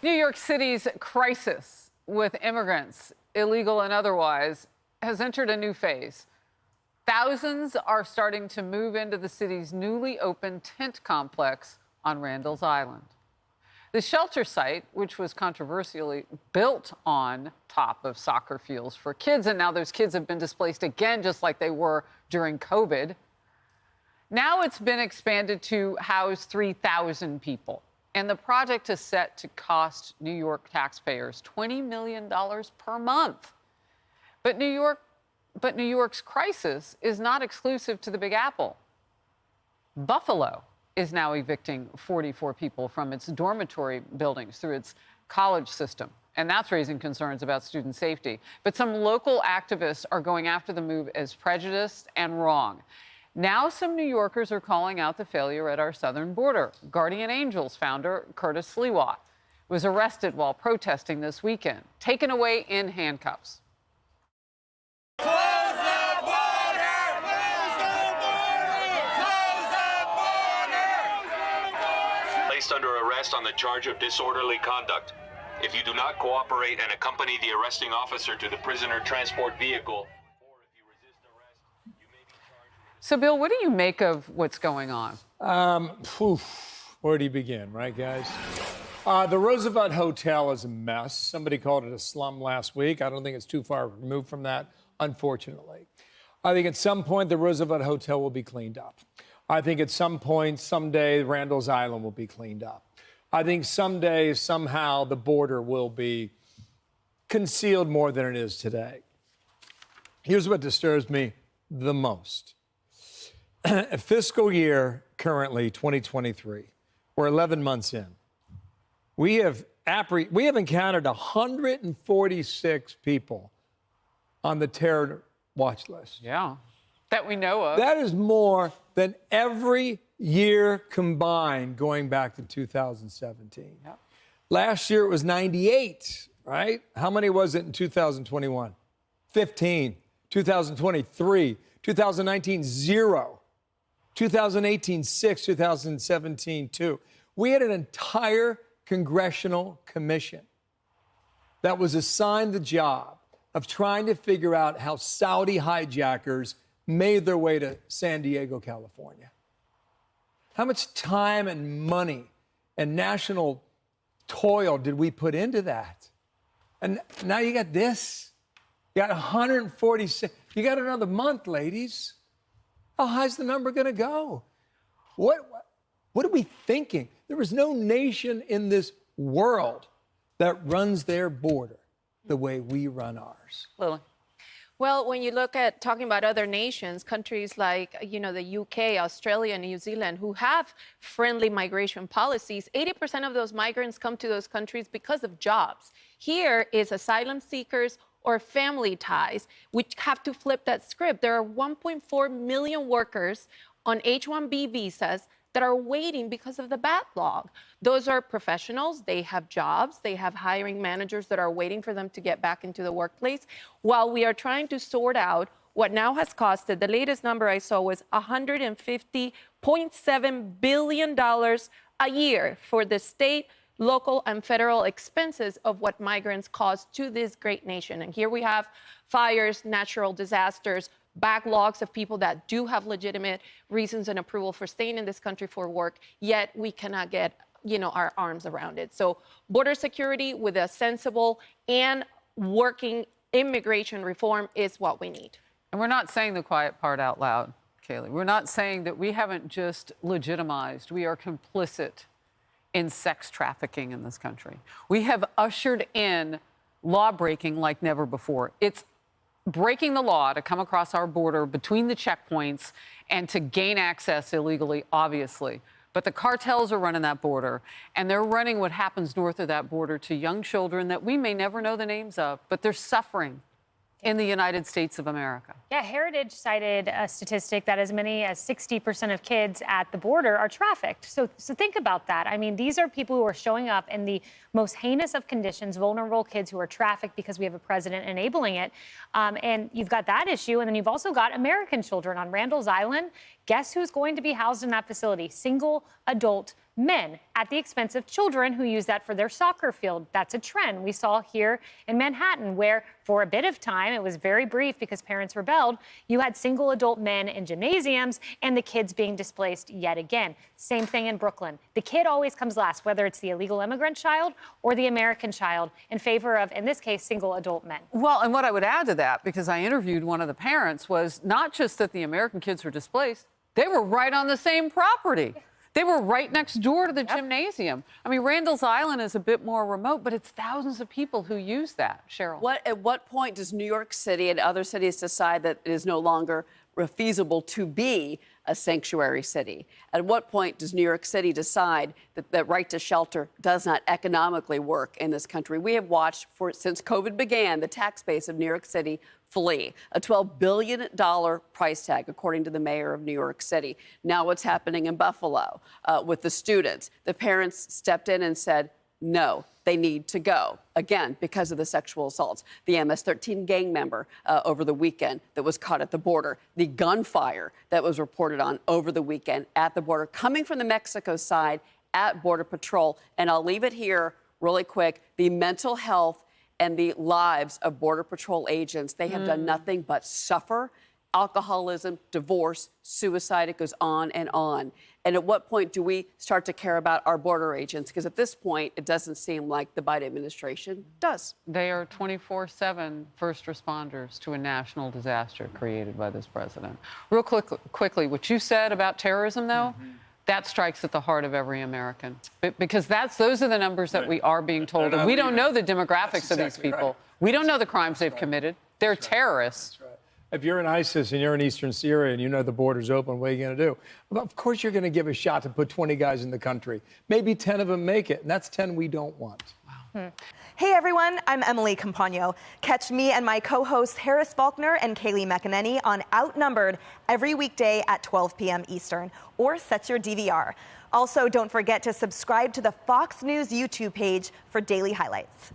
New York City's crisis with immigrants, illegal and otherwise, has entered a new phase. Thousands are starting to move into the city's newly opened tent complex on Randall's Island. The shelter site, which was controversially built on top of soccer fields for kids, and now those kids have been displaced again, just like they were during COVID. Now it's been expanded to house 3,000 people. And the project is set to cost New York taxpayers $20 million per month. But New York's crisis is not exclusive to the Big Apple. Buffalo is now evicting 44 people from its dormitory buildings through its college system. And that's raising concerns about student safety. But some local activists are going after the move as prejudiced and wrong. Now some New Yorkers are calling out the failure at our southern border. Guardian Angels founder Curtis Sliwa was arrested while protesting this weekend, taken away in handcuffs. Close the border! Close the border! Close the border! Placed under arrest on the charge of disorderly conduct. If you do not cooperate and accompany the arresting officer to the prisoner transport vehicle, So, Bill, what do you make of what's going on? Where do you begin, right, guys? The Roosevelt Hotel is a mess. Somebody called it a slum last week. I don't think it's too far removed from that, unfortunately. I think at some point the Roosevelt Hotel will be cleaned up. I think at some point, someday, Randall's Island will be cleaned up. I think someday, somehow, the border will be concealed more than it is today. Here's what disturbs me the most. Fiscal year currently 2023. We're 11 months in. We have encountered 146 people on the terror watch list. Yeah, that we know of. That is more than every year combined going back to 2017. Yep. Last year it was 98, right? How many was it in 2021? 15. 2023. 2019, 0. 2018, 6, 2017, 2. We had an entire congressional commission that was assigned the job of trying to figure out how Saudi hijackers made their way to San Diego, California. How much time and money and national toil did we put into that? And now you got this. You got 146. You got another month, ladies. How high's the number going to go? What are we thinking? There is no nation in this world that runs their border the way we run ours. Lily. Well, when you look at talking about other nations, countries like, the UK, Australia, and New Zealand, who have friendly migration policies, 80% of those migrants come to those countries because of jobs. Here is asylum seekers or family ties, which have to flip that script. There are 1.4 million workers on H-1B visas that are waiting because of the backlog. Those are professionals, they have jobs, they have hiring managers that are waiting for them to get back into the workplace, while we are trying to sort out what now has costed, the latest number I saw was $150.7 billion a year for the state, local, and federal expenses of what migrants cause to this great nation. And here we have fires, natural disasters, backlogs of people that do have legitimate reasons and approval for staying in this country for work, yet we cannot get, our arms around it. So border security with a sensible and working immigration reform is what we need. And we're not saying the quiet part out loud, Kaylee. We're not saying that we haven't just legitimized, we are complicit in sex trafficking in this country. We have ushered in law breaking like never before. It's breaking the law to come across our border between the checkpoints and to gain access illegally, obviously. But the cartels are running that border, and they're running what happens north of that border to young children that we may never know the names of, but they're suffering in the United States of America. Yeah, Heritage cited a statistic that as many as 60% of kids at the border are trafficked. So think about that. I mean, these are people who are showing up in the most heinous of conditions, vulnerable kids who are trafficked because we have a president enabling it. And you've got that issue. And then you've also got American children on Randall's Island. Guess who's going to be housed in that facility? Single adult men at the expense of children who use that for their soccer field. That's a trend we saw here in Manhattan, where for a bit of time, it was very brief because parents rebelled, you had single adult men in gymnasiums and the kids being displaced yet again. Same thing in Brooklyn. The kid always comes last, whether it's the illegal immigrant child or the American child, in favor of, in this case, single adult men. Well, and what I would add to that, because I interviewed one of the parents, was not just that the American kids were displaced, they were right on the same property. They were right next door to the gymnasium. I mean, Randall's Island is a bit more remote, but it's thousands of people who use that, Cheryl. At what point does New York City and other cities decide that it is no longer feasible to be a sanctuary city? At what point does New York City decide that the right to shelter does not economically work in this country? We have watched since COVID began, the tax base of New York City flee. A $12 billion price tag, according to the mayor of New York City. Now what's happening in Buffalo with the students? The parents stepped in and said, no, they need to go, again, because of the sexual assaults. The MS-13 gang member over the weekend that was caught at the border. The gunfire that was reported on over the weekend at the border, coming from the Mexico side at Border Patrol. And I'll leave it here really quick. The mental health and the lives of Border Patrol agents, they have done nothing but suffer. Alcoholism, divorce, suicide, it goes on and on. And at what point do we start to care about our border agents? Because at this point, it doesn't seem like the Biden administration does. They are 24/7 first responders to a national disaster created by this president. Real quickly, what you said about terrorism, though, that strikes at the heart of every American. Because those are the numbers that we are being told. And we don't know the demographics of these people. We don't know the crimes they've committed. They're terrorists. If you're in ISIS and you're in eastern Syria and you know the border's open, what are you going to do? Well, of course you're going to give a shot to put 20 guys in the country. Maybe 10 of them make it, and that's 10 we don't want. Wow. Hey everyone, I'm Emily Campagno. Catch me and my co-hosts Harris Faulkner and Kaylee McEnany on Outnumbered every weekday at 12 p.m. Eastern, or set your DVR. Also, don't forget to subscribe to the Fox News YouTube page for daily highlights.